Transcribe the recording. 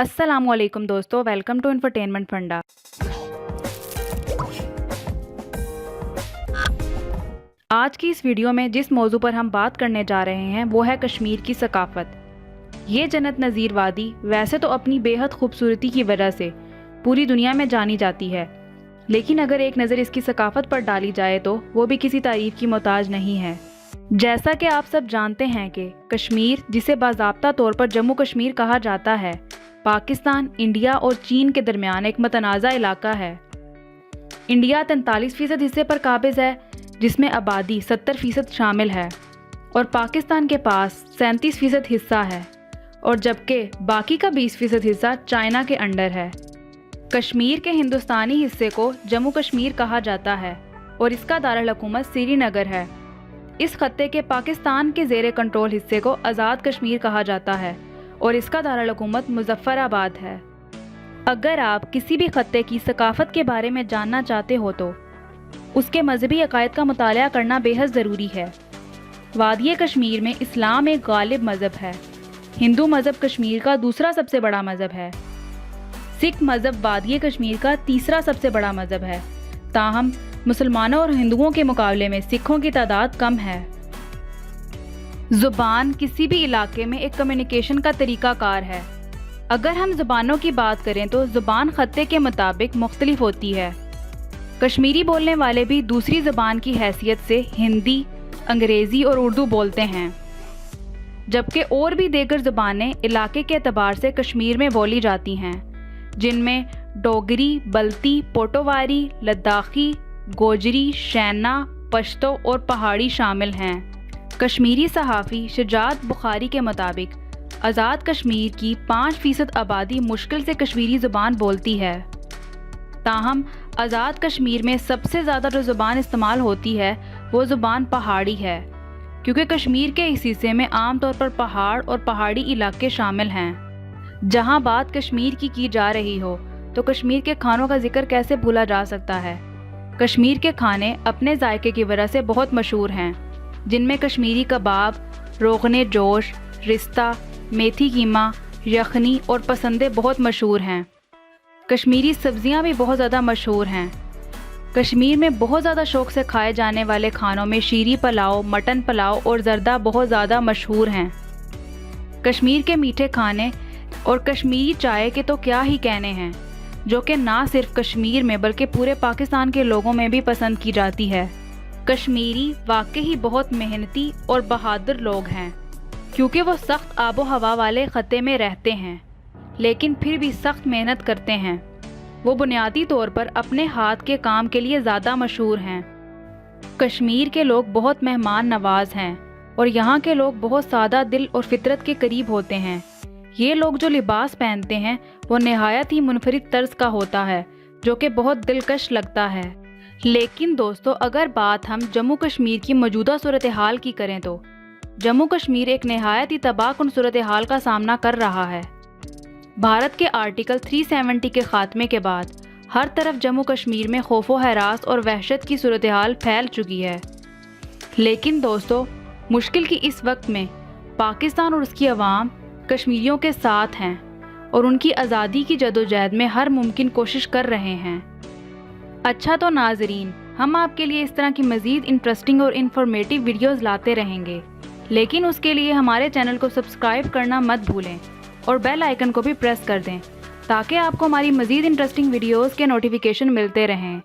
अस्सलाम वालेकुम दोस्तों, वेलकम टू इंफरटेनमेंट फंडा। आज की इस वीडियो में जिस मौजू पर हम बात करने जा रहे हैं वो है कश्मीर की सकाफत। ये जन्नत नज़ीर वादी वैसे तो अपनी बेहद खूबसूरती की वजह से पूरी दुनिया में जानी जाती है, लेकिन अगर एक नज़र इसकी सकाफत पर डाली जाए तो वो भी किसी तारीफ की मोहताज नहीं है। जैसा कि आप सब जानते हैं कि कश्मीर, जिसे बाज़ाब्ता तौर पर जम्मू कश्मीर कहा जाता है, पाकिस्तान, इंडिया और चीन के दरमियान एक मतनाज़ा इलाका है। इंडिया 43% हिस्से पर काबिज़ है, जिसमें आबादी 70% शामिल है, और पाकिस्तान के पास 37% हिस्सा है, और जबकि बाकी का 20% हिस्सा चाइना के अंडर है। कश्मीर के हिंदुस्तानी हिस्से को जम्मू कश्मीर कहा जाता है और इसका दारुल हुकूमत श्रीनगर है। इस खत्ते के पाकिस्तान के ज़ेरे कंट्रोल हिस्से को आज़ाद कश्मीर कहा जाता है और इसका दारुल हुकूमत मुज़फ़्फ़राबाद है। अगर आप किसी भी खत्ते की सकाफत के बारे में जानना चाहते हो तो उसके मजहबी अकायद का मुताला करना बेहद ज़रूरी है। वादिय कश्मीर में इस्लाम एक गालिब मज़हब है। हिंदू मज़हब कश्मीर का दूसरा सबसे बड़ा मज़हब है। सिख मज़हब वादिय कश्मीर का तीसरा सबसे बड़ा मज़हब है। ताहम मुसलमानों और हिंदुओं के मुकाबले में सिखों की तादाद कम है। ज़ुबान किसी भी इलाके में एक कम्युनिकेशन का तरीका कार है। अगर हम ज़ुबानों की बात करें तो ज़ुबान खत्ते के मुताबिक मुख्तलिफ होती है। कश्मीरी बोलने वाले भी दूसरी ज़ुबान की हैसियत से हिंदी, अंग्रेज़ी और उर्दू बोलते हैं, जबकि और भी दीगर ज़ुबानें इलाके के एतबार से कश्मीर में बोली जाती हैं, जिनमें डोगरी, बल्ती, पोटोवारी, लद्दाखी, गोजरी, शैना, पश्तो और पहाड़ी शामिल हैं। कश्मीरी सहाफ़ी शजात बुखारी के मुताबिक आज़ाद कश्मीर की 5% आबादी मुश्किल से कश्मीरी ज़ुबान बोलती है। ताहम आज़ाद कश्मीर में सबसे ज़्यादा जो ज़ुबान इस्तेमाल होती है वो ज़ुबान पहाड़ी है, क्योंकि कश्मीर के इस हिस्से में आम तौर पर पहाड़ और पहाड़ी इलाके शामिल हैं। जहाँ बात कश्मीर की जा रही हो तो कश्मीर के खानों का जिक्र कैसे भूला जा सकता है। कश्मीर के खाने अपने जायके की वजह से बहुत मशहूर हैं, जिनमें कश्मीरी कबाब, रोगने जोश, रिश्ता, मेथी कीमा, यखनी और पसंदे बहुत मशहूर हैं। कश्मीरी सब्ज़ियाँ भी बहुत ज़्यादा मशहूर हैं। कश्मीर में बहुत ज़्यादा शौक़ से खाए जाने वाले खानों में शीरी पुलाव, मटन पुलाव और जर्दा बहुत ज़्यादा मशहूर हैं। कश्मीर के मीठे खाने और कश्मीरी चाय के तो क्या ही कहने हैं, जो कि ना सिर्फ कश्मीर में बल्कि पूरे पाकिस्तान के लोगों में भी पसंद की जाती है। कश्मीरी वाकई ही बहुत मेहनती और बहादुर लोग हैं, क्योंकि वो सख्त आबो हवा वाले खत्ते में रहते हैं, लेकिन फिर भी सख्त मेहनत करते हैं। वो बुनियादी तौर पर अपने हाथ के काम के लिए ज़्यादा मशहूर हैं। कश्मीर के लोग बहुत मेहमान नवाज हैं और यहाँ के लोग बहुत सादा दिल और फितरत के करीब होते हैं। ये लोग जो लिबास पहनते हैं वो नहायत ही मुनफरिद तर्ज का होता है, जो कि बहुत दिलकश लगता है। लेकिन दोस्तों, अगर बात हम जम्मू कश्मीर की मौजूदा सूरत हाल की करें तो जम्मू कश्मीर एक नहायत ही तबाहकुन सूरत हाल का सामना कर रहा है। भारत के आर्टिकल 370 के ख़ात्मे के बाद हर तरफ जम्मू कश्मीर में खौफो हरास और वहशत की सूरत हाल फैल चुकी है। लेकिन दोस्तों, मुश्किल की इस वक्त में पाकिस्तान और उसकी आवाम कश्मीरियों के साथ हैं और उनकी आज़ादी की जदोजहद में हर मुमकिन कोशिश कर रहे हैं। अच्छा तो नाजरीन, हम आपके लिए इस तरह की मज़ीद इंटरेस्टिंग और इन्फॉर्मेटिव वीडियोज़ लाते रहेंगे, लेकिन उसके लिए हमारे चैनल को सब्सक्राइब करना मत भूलें और बेल आइकन को भी प्रेस कर दें, ताकि आपको हमारी मज़ीद इंटरेस्टिंग वीडियोज़ के नोटिफिकेशन मिलते रहें।